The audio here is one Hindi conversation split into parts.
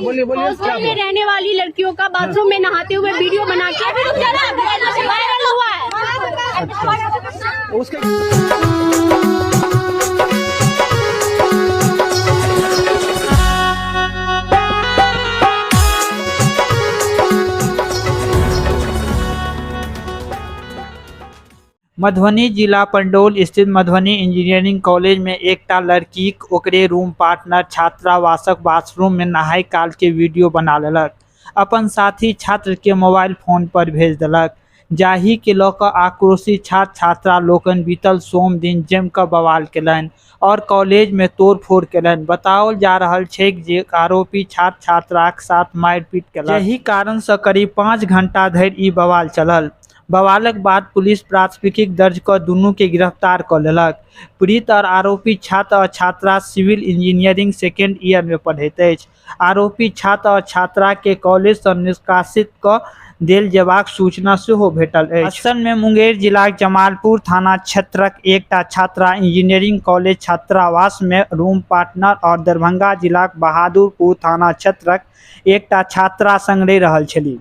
बोलिए बोलिए। रहने वाली लड़कियों का बाथरूम में नहाते हुए वीडियो बना के वायरल हुआ है। उसके मधुबनी जिला पंडौल स्थित मधुबनी इंजीनियरिंग कॉलेज में एकटा लड़कीक ओकरे रूम पार्टनर छात्रावासक बाथरूम में नहाय काल के वीडियो बना लेलक, अपन साथी छात्र के मोबाइल फोन पर भेज देलक, जाहि के लऽ कऽ आक्रोशित छात्र छात्रा लोकनि बीतल सोम दिन जमि कऽ बवाल केलनि और कॉलेज में तोड़फोड़ केलनि। बताओल जा रहल छैक जे आरोपी छात्र छात्राक साथ मारपीट केलक, यही कारण से करीब 5 घंटा धरि ई बवाल चलल। बवालक बाद पुलिस प्राथमिकी दर्ज कऽ दुनू के गिरफ्तार कऽ लेलक। पीड़ित और आरोपी छात्र और छात्रा सिविल इंजीनियरिंग सेकेंड ईयर में पढ़ैत अछि। आरोपी छात्र और छात्रा के कॉलेज सँ निष्कासित कऽ देल जेबाक सूचना सेहो भेटल अछि। असल में मुंगेर जिलाक जमालपुर थाना क्षेत्रक एकटा छात्रा इंजीनियरिंग कॉलेज छात्रावास में रूम पार्टनर और दरभंगा जिलाक बहादुरपुर थाना क्षेत्रक एकटा छात्रा संग रहि रहल छलीह।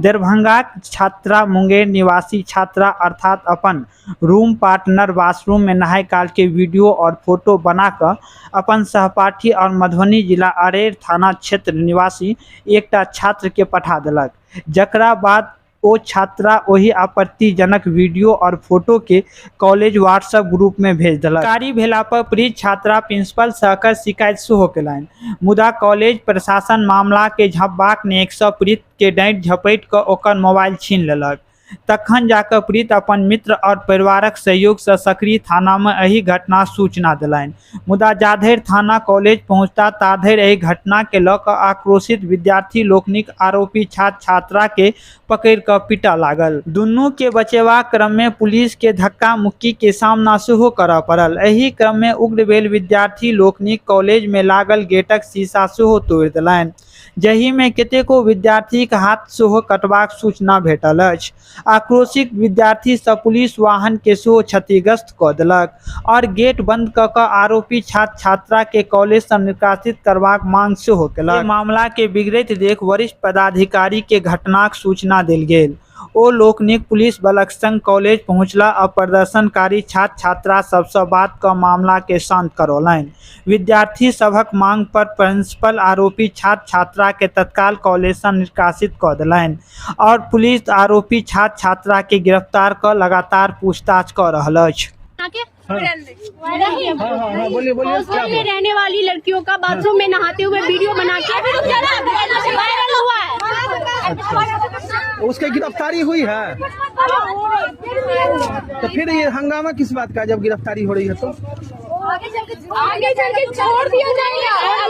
दरभंगाक छात्रा मुंगेर निवासी छात्रा अर्थात अपन रूम पार्टनर बाथरूम में नहाय काल के वीडियो और फोटो बनाकर अपन सहपाठी और मधुबनी जिला अरेर थाना क्षेत्र निवासी एकटा छात्र के पठा देलक, जकरा बाद ओ छात्रा ओही आपत्तिजनक वीडियो और फोटो के कॉलेज व्हाट्सएप ग्रुप में भेज देलक। कारी भेला पर पीड़ित छात्रा प्रिंसिपल सँ कर शिकायत सेहो केलनि, मुदा कॉलेज प्रशासन मामला के झपबाक नेक सँ पीड़ित के डांटि झपैट कऽ ओकर मोबाइल छीन लेलक। तखन जाकर पीड़ित अपन मित्र और परिवारक सहयोग से सकरी थाना में एही घटना सूचना देलनि, मुदा जाधरि थाना कॉलेज पहुंचता ताधरि एही घटना के लऽ कऽ आक्रोशित विद्यार्थी लोकनिक आरोपी छात्र छात्रा के पकड़ि कऽ पीटऽ लागल। दुनू के बचेबाक क्रम में पुलिस के धक्का मुक्की के सामना सेहो करऽ पड़ल। एही क्रम में उग्र भेल विद्यार्थी लोकनिक कॉलेज में लागल गेटक शीशा सेहो तोड़ि देलनि, जहि में कतेको विद्यार्थीक हाथ सेहो कटबाक सूचना भेटल अछि। आक्रोशित विद्यार्थी सब पुलिस वाहन के सेहो क्षतिग्रस्त कऽ देलक और गेट बंद कऽ कऽ आरोपी छात्र छात्रा के कॉलेज सँ निष्कासित करबाक मांग सेहो केलक। मामला के बिगड़ैत देख वरिष्ठ पदाधिकारी के घटनाक सूचना देल गेल। ओ लोकनिक पुलिस बलक संग कॉलेज पहुंचला और प्रदर्शनकारी छात्र छात्रा सबसँ बात कऽ मामला के शांत करौलनि। विद्यार्थी सभक मांग पर प्रिंसिपल आरोपी छात्र छात्रा के तत्काल कॉलेज सँ निष्कासित कऽ देलनि और पुलिस आरोपी छात्र छात्रा के गिरफ्तार कऽ लगातार पूछताछ कऽ रहल अछि। में रहने वाली लड़कियों का बाथरूम में नहाते हुए वीडियो बना के वायरल हुआ है। उसकी गिरफ्तारी हुई है, तो फिर ये हंगामा किस बात का जब गिरफ्तारी हो रही है तो आगे चल के छोड़ दिया जाएगा।